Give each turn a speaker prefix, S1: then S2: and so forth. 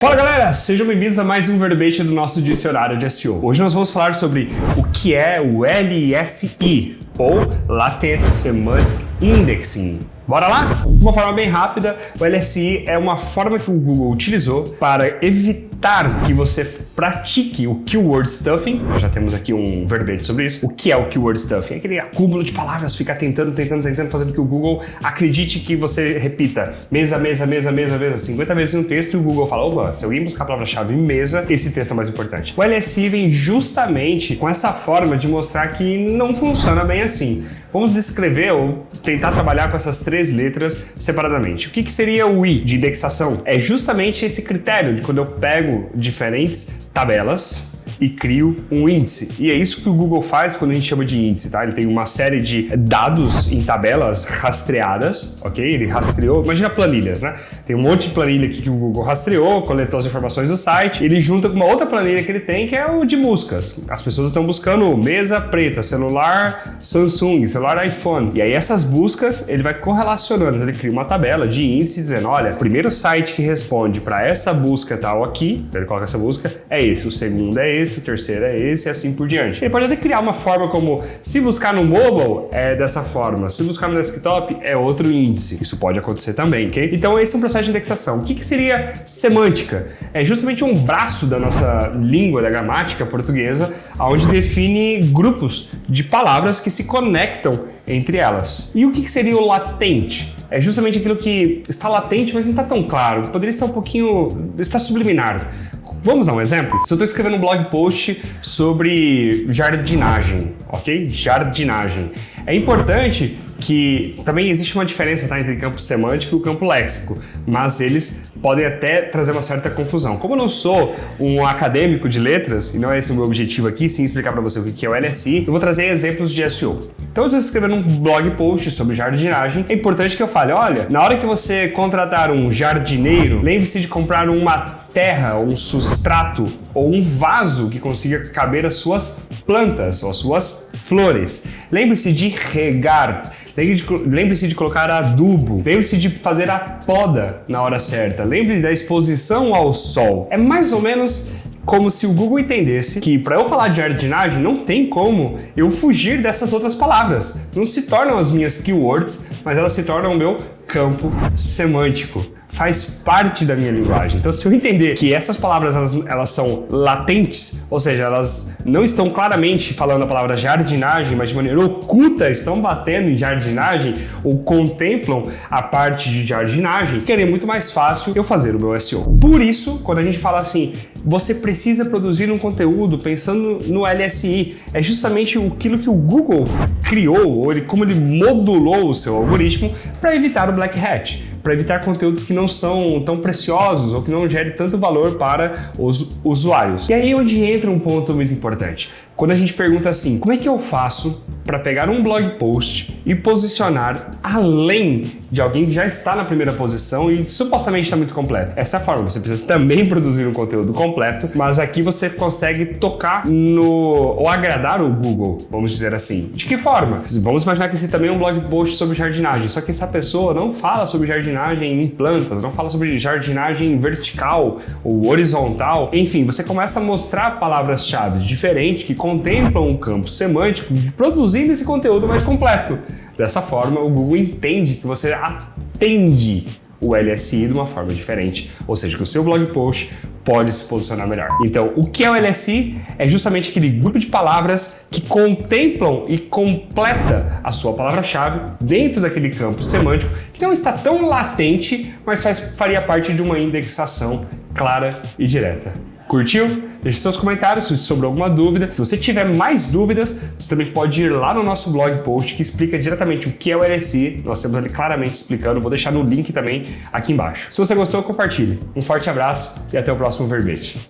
S1: Fala galera, sejam bem-vindos a mais um verbete do nosso dicionário de SEO. Hoje nós vamos falar sobre o que é o LSI, ou Latent Semantic Indexing. Bora lá? De uma forma bem rápida, o LSI é uma forma que o Google utilizou para evitar que você pratique o keyword stuffing. Nós já temos aqui um verbete sobre isso. O que é o keyword stuffing? É aquele acúmulo de palavras, ficar tentando, fazendo que o Google acredite que você repita mesa, 50 vezes um texto, e o Google fala, opa, se alguém buscar a palavra-chave mesa, esse texto é mais importante. O LSI vem justamente com essa forma de mostrar que não funciona bem assim. Vamos descrever ou tentar trabalhar com essas três letras separadamente. O que seria o I de indexação? É justamente esse critério de quando eu pego diferentes tabelas e crio um índice. E é isso que o Google faz quando a gente chama de índice, tá? Ele tem uma série de dados em tabelas rastreadas, ok? Ele rastreou, imagina planilhas, né? Tem um monte de planilha aqui que o Google rastreou, coletou as informações do site, ele junta com uma outra planilha que ele tem, que é o de buscas. As pessoas estão buscando mesa preta, celular Samsung, celular iPhone. E aí essas buscas, ele vai correlacionando. Então ele cria uma tabela de índice dizendo, olha, o primeiro site que responde para essa busca tal aqui, ele coloca essa busca, é esse, o segundo é esse, o terceiro é esse e assim por diante. Ele pode até criar uma forma como, se buscar no mobile, é dessa forma, se buscar no desktop, é outro índice. Isso pode acontecer também, ok? Então esse é um processo de indexação. O que seria semântica? É justamente um braço da nossa língua, da gramática portuguesa, onde define grupos de palavras que se conectam entre elas. E o que seria o latente? É justamente aquilo que está latente, mas não está tão claro. Poderia estar um pouquinho... está subliminar. Vamos dar um exemplo? Se eu estou escrevendo um blog post sobre jardinagem, ok? Jardinagem. É importante que também existe uma diferença, tá, entre campo semântico e o campo léxico, mas eles podem até trazer uma certa confusão. Como eu não sou um acadêmico de letras, e não é esse o meu objetivo aqui, sim explicar para você o que é o LSI, eu vou trazer exemplos de SEO. Então eu estou escrevendo um blog post sobre jardinagem, é importante que eu fale, olha, na hora que você contratar um jardineiro, lembre-se de comprar uma terra, um substrato ou um vaso que consiga caber as suas plantas ou as suas flores. Lembre-se de regar, lembre-se de colocar adubo, lembre-se de fazer a poda na hora certa, lembre-se da exposição ao sol. É mais ou menos como se o Google entendesse que para eu falar de jardinagem não tem como eu fugir dessas outras palavras. Não se tornam as minhas keywords, mas elas se tornam o meu campo semântico. Faz parte da minha linguagem. Então, se eu entender que essas palavras elas são latentes, ou seja, elas não estão claramente falando a palavra jardinagem, mas de maneira oculta estão batendo em jardinagem ou contemplam a parte de jardinagem, ficaria muito mais fácil eu fazer o meu SEO. Por isso, quando a gente fala assim, você precisa produzir um conteúdo pensando no LSI, é justamente aquilo que o Google criou, ou como ele modulou o seu algoritmo para evitar o black hat. Para evitar conteúdos que não são tão preciosos ou que não gerem tanto valor para os usuários. E aí é onde entra um ponto muito importante. Quando a gente pergunta assim, como é que eu faço para pegar um blog post e posicionar além de alguém que já está na primeira posição e supostamente está muito completo? Essa é a forma, você precisa também produzir um conteúdo completo, mas aqui você consegue tocar ou agradar o Google, vamos dizer assim. De que forma? Vamos imaginar que esse também é um blog post sobre jardinagem, só que essa pessoa não fala sobre jardinagem em plantas, não fala sobre jardinagem vertical ou horizontal. Enfim, você começa a mostrar palavras-chave diferentes que contemplam um campo semântico, produzindo esse conteúdo mais completo. Dessa forma, o Google entende que você atende o LSI de uma forma diferente, ou seja, que o seu blog post pode se posicionar melhor. Então, o que é o LSI? É justamente aquele grupo de palavras que contemplam e completa a sua palavra-chave dentro daquele campo semântico que não está tão latente, mas faria parte de uma indexação clara e direta. Curtiu? Deixe seus comentários se sobrou alguma dúvida. Se você tiver mais dúvidas, você também pode ir lá no nosso blog post que explica diretamente o que é o LSI. Nós temos ali claramente explicando. Vou deixar no link também aqui embaixo. Se você gostou, compartilhe. Um forte abraço e até o próximo verbete.